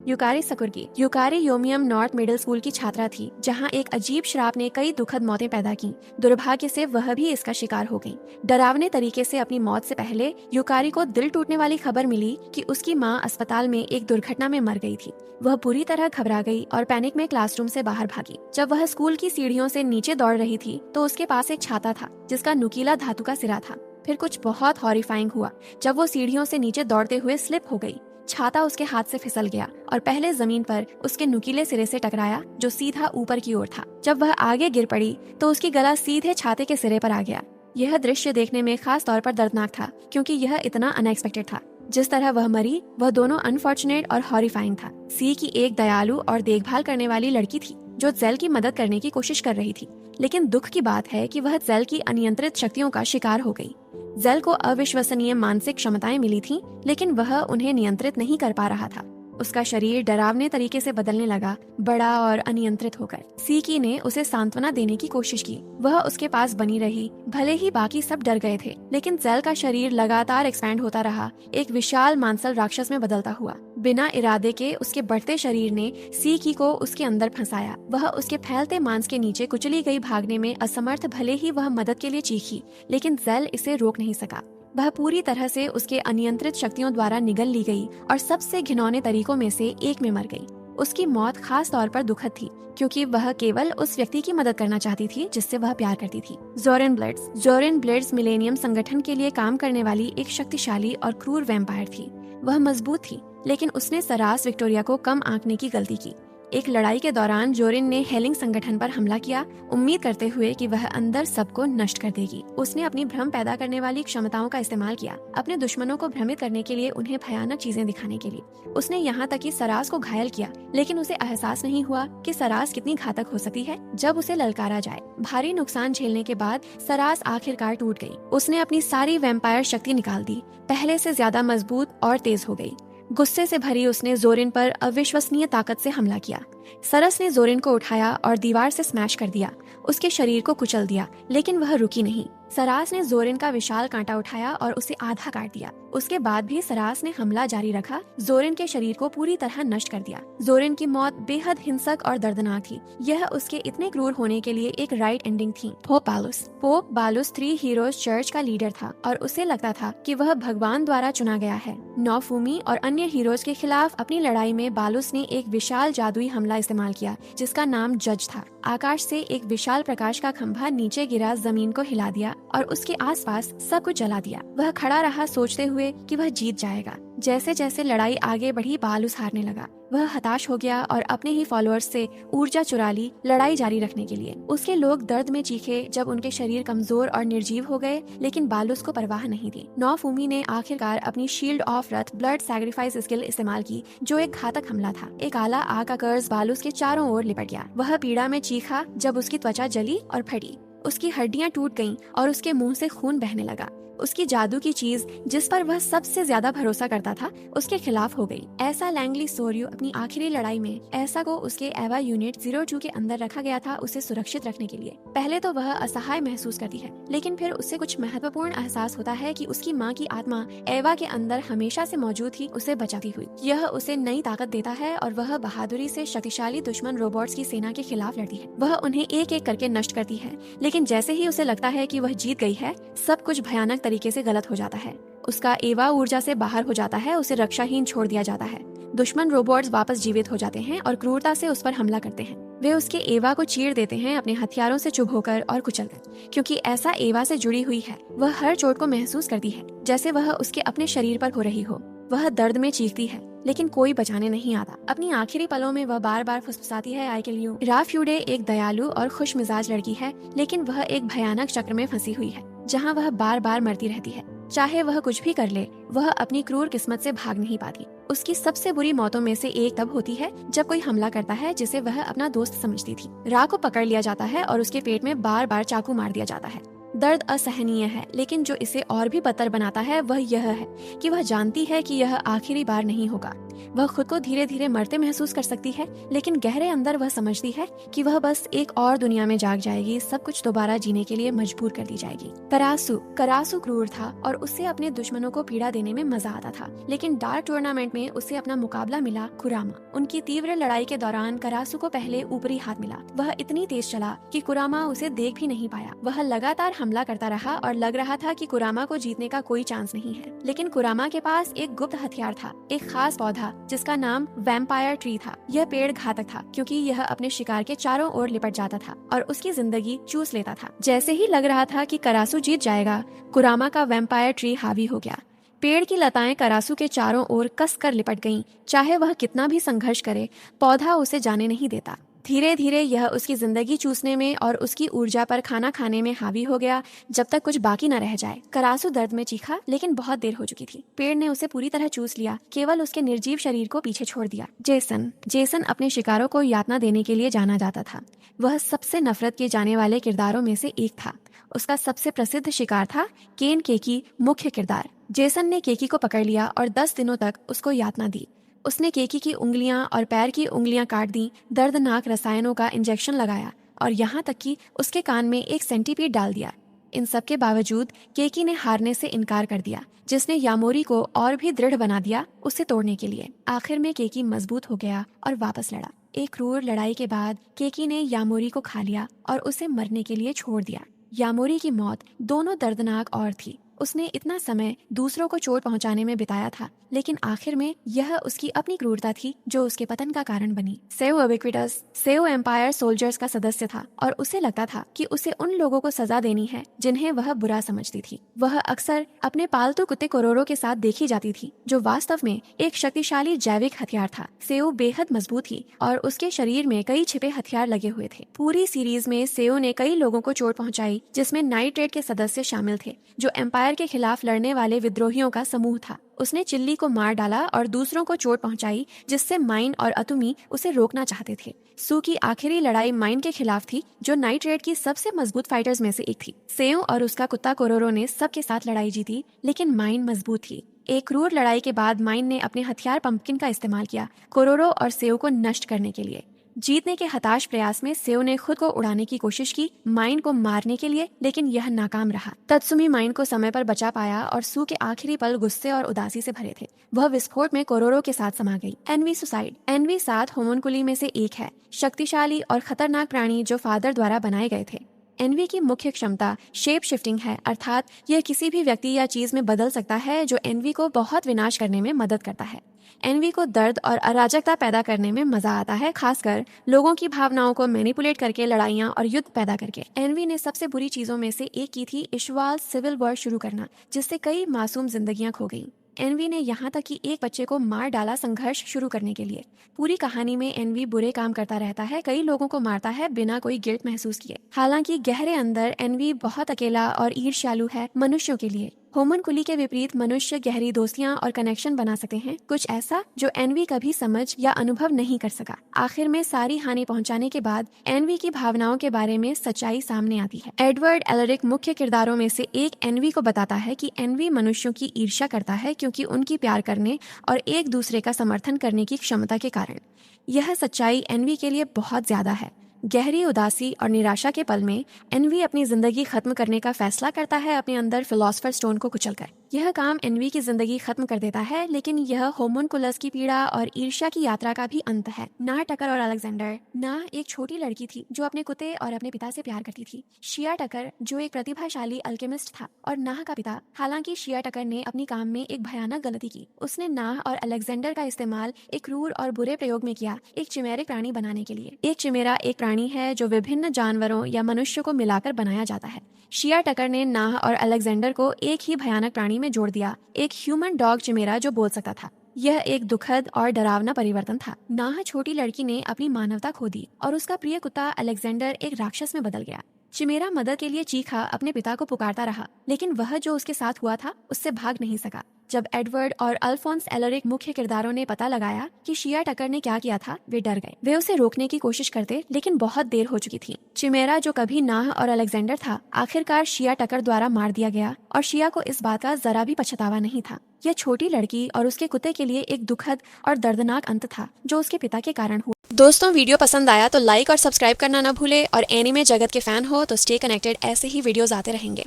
यूकारी सकुर्गी। यूकारी योमियम north middle school की छात्रा थी, जहां एक अजीब श्राप ने कई दुखद मौतें पैदा की। दुर्भाग्य से वह भी इसका शिकार हो गई। डरावने तरीके से अपनी मौत से पहले यूकारी को दिल टूटने वाली खबर मिली कि उसकी मां अस्पताल में एक दुर्घटना में मर गई थी। वह बुरी तरह घबरा गई और पैनिक में क्लासरूम से बाहर भागी। जब वह स्कूल की सीढ़ियों से नीचे दौड़ रही थी तो उसके पास एक छाता था जिसका नुकीला धातु का सिरा था। फिर कुछ बहुत हॉरिफाइंग हुआ जब वो सीढ़ियों से नीचे दौड़ते हुए स्लिप हो गई। छाता उसके हाथ से फिसल गया और पहले जमीन पर उसके नुकीले सिरे से टकराया जो सीधा ऊपर की ओर था। जब वह आगे गिर पड़ी तो उसकी गला सीधे छाते के सिरे पर आ गया। यह दृश्य देखने में खास तौर पर दर्दनाक था क्योंकि यह इतना अनएक्सपेक्टेड था। जिस तरह वह मरी वह दोनों अनफॉर्चुनेट और हॉरिफाइंग था। सी की एक दयालु और देखभाल करने वाली लड़की थी जो जेल की मदद करने की कोशिश कर रही थी, लेकिन दुख की बात है कि वह जेल की अनियंत्रित शक्तियों का शिकार हो गई। जेल को अविश्वसनीय मानसिक क्षमताएं मिली थीं, लेकिन वह उन्हें नियंत्रित नहीं कर पा रहा था। उसका शरीर डरावने तरीके से बदलने लगा, बड़ा और अनियंत्रित होकर। सीकी ने उसे सांत्वना देने की कोशिश की। वह उसके पास बनी रही, भले ही बाकी सब डर गए थे, लेकिन जेल का शरीर लगातार एक्सपैंड होता रहा, एक विशाल मांसल राक्षस में बदलता हुआ। बिना इरादे के उसके बढ़ते शरीर ने सीकी को उसके अंदर फंसाया। वह उसके फैलते मांस के नीचे कुचली गई, भागने में असमर्थ। भले ही वह मदद के लिए चीखी, लेकिन जेल इसे रोक नहीं सका। वह पूरी तरह से उसके अनियंत्रित शक्तियों द्वारा निगल ली गई और सबसे घिनौने तरीकों में से एक में मर गई। उसकी मौत खास तौर पर दुखद थी क्योंकि वह केवल उस व्यक्ति की मदद करना चाहती थी जिससे वह प्यार करती थी। जोरेन ब्लिट्ज मिलेनियम संगठन के लिए काम करने वाली एक शक्तिशाली और क्रूर वैम्पायर थी। वह मजबूत थी, लेकिन उसने सरास विक्टोरिया को कम आंकने की गलती की। एक लड़ाई के दौरान जोरिन ने हेलिंग संगठन पर हमला किया, उम्मीद करते हुए कि वह अंदर सबको नष्ट कर देगी। उसने अपनी भ्रम पैदा करने वाली क्षमताओं का इस्तेमाल किया, अपने दुश्मनों को भ्रमित करने के लिए, उन्हें भयानक चीजें दिखाने के लिए। उसने यहाँ तक कि सरास को घायल किया, लेकिन उसे एहसास नहीं हुआ कि सरास कितनी घातक हो सकती है जब उसे ललकारा जाए। भारी नुकसान झेलने के बाद सरास आखिरकार टूट गई। उसने अपनी सारी वैम्पायर शक्ति निकाल दी, पहले से ज्यादा मजबूत और तेज हो गई। गुस्से से भरी उसने जोरिन पर अविश्वसनीय ताकत से हमला किया। सरस ने जोरिन को उठाया और दीवार से स्मैश कर दिया, उसके शरीर को कुचल दिया, लेकिन वह रुकी नहीं। सरास ने जोरिन का विशाल कांटा उठाया और उसे आधा काट दिया। उसके बाद भी सरास ने हमला जारी रखा, जोरिन के शरीर को पूरी तरह नष्ट कर दिया। जोरिन की मौत बेहद हिंसक और दर्दनाक थी। यह उसके इतने क्रूर होने के लिए एक राइट एंडिंग थी। पोप बालुस 3 हीरोज चर्च का लीडर था और उसे लगता था कि वह भगवान द्वारा चुना गया है। नौफूमी और अन्य हीरोज के खिलाफ अपनी लड़ाई में बालुस ने एक विशाल जादुई हमला इस्तेमाल किया जिसका नाम जज था। आकाश से एक विशाल प्रकाश का खंभा नीचे गिरा, जमीन को हिला दिया और उसके आसपास सब कुछ जला दिया। वह खड़ा रहा सोचते हुए कि वह जीत जाएगा। जैसे जैसे लड़ाई आगे बढ़ी, बालुस हारने लगा। वह हताश हो गया और अपने ही फॉलोअर्स से ऊर्जा चुरा ली लड़ाई जारी रखने के लिए। उसके लोग दर्द में चीखे जब उनके शरीर कमजोर और निर्जीव हो गए, लेकिन बालुस को परवाह नहीं थी। नौफूमी ने आखिरकार अपनी shield of Rath blood sacrifice skill इस्तेमाल की, जो एक घातक हमला था। एक आला आग का कर्ज बालुस के चारों ओर लिपट गया। वह पीड़ा में चीखा जब उसकी त्वचा जली और फटी। उसकी हड्डियां टूट गईं और उसके मुंह से खून बहने लगा। उसकी जादू की चीज जिस पर वह सबसे ज्यादा भरोसा करता था उसके खिलाफ हो गई। ऐसा लैंगली सोरियो अपनी आखिरी लड़ाई में ऐसा को उसके एवा यूनिट 02 के अंदर रखा गया था उसे सुरक्षित रखने के लिए। पहले तो वह असहाय महसूस करती है, लेकिन फिर उससे कुछ महत्वपूर्ण एहसास होता है कि उसकी माँ की आत्मा एवा के अंदर हमेशा से मौजूद थी, उसे बचाती हुई। यह उसे नई ताकत देता है और वह बहादुरी से शक्तिशाली दुश्मन रोबोट्स की सेना के खिलाफ लड़ती है। वह उन्हें एक एक करके नष्ट करती है, लेकिन जैसे ही उसे लगता है कि वह जीत गई है, सब कुछ भयानक तरीके से गलत हो जाता है। उसका एवा ऊर्जा से बाहर हो जाता है, उसे रक्षाहीन छोड़ दिया जाता है। दुश्मन रोबोट्स वापस जीवित हो जाते हैं और क्रूरता से उस पर हमला करते हैं। वे उसके एवा को चीर देते हैं अपने हथियारों से चुभ होकर और कुचलकर। क्योंकि ऐसा एवा से जुड़ी हुई है, वह हर चोट को महसूस करती है जैसे वह उसके अपने शरीर पर हो रही हो। वह दर्द में चीखती है, लेकिन कोई बचाने नहीं आता। अपनी आखिरी पलों में वह बार बार फुसफुसाती है, आई किल यू। राफ्यूडे एक दयालु और खुश मिजाज लड़की है, लेकिन वह एक भयानक चक्र में फंसी हुई है जहाँ वह बार बार मरती रहती है। चाहे वह कुछ भी कर ले, वह अपनी क्रूर किस्मत से भाग नहीं पाती। उसकी सबसे बुरी मौतों में से एक तब होती है जब कोई हमला करता है जिसे वह अपना दोस्त समझती थी। रा को पकड़ लिया जाता है और उसके पेट में बार बार चाकू मार दिया जाता है। दर्द असहनीय है, लेकिन जो इसे और भी बदतर बनाता है वह यह है कि वह जानती है कि यह आखिरी बार नहीं होगा। वह खुद को धीरे धीरे मरते महसूस कर सकती है, लेकिन गहरे अंदर वह समझती है कि वह बस एक और दुनिया में जाग जाएगी, सब कुछ दोबारा जीने के लिए मजबूर कर दी जाएगी। करासू क्रूर था और उससे अपने दुश्मनों को पीड़ा देने में मजा आता था, लेकिन डार्क टूर्नामेंट में उसे अपना मुकाबला मिला कुरामा। उनकी तीव्र लड़ाई के दौरान करासू को पहले ऊपरी हाथ मिला। वह इतनी तेज चला कि कुरामा उसे देख भी नहीं पाया। वह लगातार हमला करता रहा और लग रहा था कि कुरामा को जीतने का कोई चांस नहीं है, लेकिन कुरामा के पास एक गुप्त हथियार था, एक खास पौधा जिसका नाम वैम्पायर ट्री था। यह पेड़ घातक था क्योंकि यह अपने शिकार के चारों ओर लिपट जाता था और उसकी जिंदगी चूस लेता था। जैसे ही लग रहा था कि करासू जीत जाएगा, कुरामा का वैम्पायर ट्री हावी हो गया। पेड़ की लताएं करासू के चारों ओर कस कर लिपट गईं। चाहे वह कितना भी संघर्ष करे, पौधा उसे जाने नहीं देता। धीरे धीरे यह उसकी जिंदगी चूसने में और उसकी ऊर्जा पर खाना खाने में हावी हो गया, जब तक कुछ बाकी न रह जाए। करासू दर्द में चीखा, लेकिन बहुत देर हो चुकी थी। पेड़ ने उसे पूरी तरह चूस लिया, केवल उसके निर्जीव शरीर को पीछे छोड़ दिया। जेसन अपने शिकारों को यातना देने के लिए जाना जाता था। वह सबसे नफरत किए जाने वाले किरदारों में से एक था। उसका सबसे प्रसिद्ध शिकार था केन केकी, मुख्य किरदार। जेसन ने केकी को पकड़ लिया और 10 दिनों तक उसको यातना दी। उसने केकी की उंगलियां और पैर की उंगलियां काट दी, दर्दनाक रसायनों का इंजेक्शन लगाया और यहाँ तक कि उसके कान में एक सेंटीपीड डाल दिया। इन सब के बावजूद केकी ने हारने से इनकार कर दिया, जिसने यामोरी को और भी दृढ़ बना दिया उसे तोड़ने के लिए। आखिर में केकी मजबूत हो गया और वापस लड़ा। एक क्रूर लड़ाई के बाद केकी ने यामोरी को खा लिया और उसे मरने के लिए छोड़ दिया। यामोरी की मौत दोनों दर्दनाक और थी। उसने इतना समय दूसरों को चोट पहुंचाने में बिताया था, लेकिन आखिर में यह उसकी अपनी क्रूरता थी जो उसके पतन का कारण बनी। सेओ एम्पायर सोल्जर्स का सदस्य था और उसे लगता था कि उसे उन लोगों को सजा देनी है जिन्हें वह बुरा समझती थी। वह अक्सर अपने पालतू कुत्ते कोरोरो के साथ देखी जाती थी, जो वास्तव में एक शक्तिशाली जैविक हथियार था। सेओ बेहद मजबूत थी और उसके शरीर में कई छिपे हथियार लगे हुए थे। पूरी सीरीज में सेओ ने कई लोगों को चोट पहुंचाई, जिसमें नाइट रेड के सदस्य शामिल थे, जो एम्पायर के खिलाफ लड़ने वाले विद्रोहियों का समूह था। उसने चिल्ली को मार डाला और दूसरों को चोट पहुंचाई, जिससे माइन और अतुमी उसे रोकना चाहते थे। सू की आखिरी लड़ाई माइन के खिलाफ थी, जो नाइट रेड की सबसे मजबूत फाइटर्स में से एक थी। सेओ और उसका कुत्ता कोरोरो ने सबके साथ लड़ाई जीती, लेकिन माइन मजबूत थी। एक क्रूर लड़ाई के बाद माइन ने अपने हथियार पंपकिन का इस्तेमाल किया, कोरोरो और सेओ को नष्ट करने के लिए। जीतने के हताश प्रयास में सेओ ने खुद को उड़ाने की कोशिश की माइन को मारने के लिए, लेकिन यह नाकाम रहा। तत्सुमी माइन को समय पर बचा पाया और सू के आखिरी पल गुस्से और उदासी से भरे थे। वह विस्फोट में कोरोरो के साथ समा गई। एनवी 7 होमुनकुली में से एक है, शक्तिशाली और खतरनाक प्राणी जो फादर द्वारा बनाए गए थे। एनवी की मुख्य क्षमता शेप शिफ्टिंग है, अर्थात यह किसी भी व्यक्ति या चीज में बदल सकता है, जो एनवी को बहुत विनाश करने में मदद करता है। एनवी को दर्द और अराजकता पैदा करने में मजा आता है, खासकर लोगों की भावनाओं को मैनिपुलेट करके, लड़ाइयाँ और युद्ध पैदा करके। एनवी ने सबसे बुरी चीजों में से एक की थी इशवाल सिविल वॉर शुरू करना, जिससे कई मासूम जिंदगियां खो गईं। एनवी ने यहाँ तक कि एक बच्चे को मार डाला संघर्ष शुरू करने के लिए। पूरी कहानी में एनवी बुरे काम करता रहता है, कई लोगों को मारता है बिना कोई गिल्ट महसूस किए। हालांकि गहरे अंदर एनवी बहुत अकेला और ईर्ष्यालु है मनुष्यों के लिए। होमुनकुली के विपरीत मनुष्य गहरी दोस्तियां और कनेक्शन बना सकते हैं, कुछ ऐसा जो एनवी कभी समझ या अनुभव नहीं कर सका। आखिर में सारी हानि पहुंचाने के बाद एनवी की भावनाओं के बारे में सच्चाई सामने आती है। एडवर्ड एलरिक मुख्य किरदारों में से एक एनवी को बताता है कि एनवी मनुष्यों की ईर्ष्या करता है क्योंकि उनकी प्यार करने और एक दूसरे का समर्थन करने की क्षमता के कारण। यह सच्चाई एनवी के लिए बहुत ज्यादा है। गहरी उदासी और निराशा के पल में एनवी अपनी जिंदगी खत्म करने का फैसला करता है, अपने अंदर फिलोसफर स्टोन को कुचलकर। यह काम एनवी की जिंदगी खत्म कर देता है, लेकिन यह होमुनकुलस की पीड़ा और ईर्ष्या की यात्रा का भी अंत है। नाह टकर और अलेक्जेंडर। नाह एक छोटी लड़की थी जो अपने कुत्ते और अपने पिता से प्यार करती थी। शिया टकर जो एक प्रतिभाशाली अल्केमिस्ट था और नाह का पिता। हालांकि शिया टकर ने अपनी काम में एक भयानक गलती की। उसने नाह और अलेक्जेंडर का इस्तेमाल एक क्रूर और बुरे प्रयोग में किया, एक चिमेरिक प्राणी बनाने के लिए। एक चिमेरा एक प्राणी है जो विभिन्न जानवरों या मनुष्यों को मिलाकर बनाया जाता है। शिया टकर ने नाह और अलेक्जेंडर को एक ही भयानक प्राणी में जोड़ दिया, एक ह्यूमन डॉग चिमेरा जो बोल सकता था। यह एक दुखद और डरावना परिवर्तन था। नाह छोटी लड़की ने अपनी मानवता खो दी और उसका प्रिय कुत्ता अलेक्जेंडर एक राक्षस में बदल गया। चिमेरा मदद के लिए चीखा अपने पिता को पुकारता रहा, लेकिन वह जो उसके साथ हुआ था उससे भाग नहीं सका। जब एडवर्ड और अल्फोंस एलरिक मुख्य किरदारों ने पता लगाया कि शिया टकर ने क्या किया था, वे डर गए। वे उसे रोकने की कोशिश करते, लेकिन बहुत देर हो चुकी थी। चिमेरा जो कभी नाह और अलेक्जेंडर था, आखिरकार शिया टकर द्वारा मार दिया गया और शिया को इस बात का जरा भी पछतावा नहीं था। यह छोटी लड़की और उसके कुत्ते के लिए एक दुखद और दर्दनाक अंत था जो उसके पिता के कारण हुआ। दोस्तों, वीडियो पसंद आया तो लाइक और सब्सक्राइब करना ना भूले, और एनीमे जगत के फैन हो तो स्टे कनेक्टेड, ऐसे ही वीडियोस आते रहेंगे।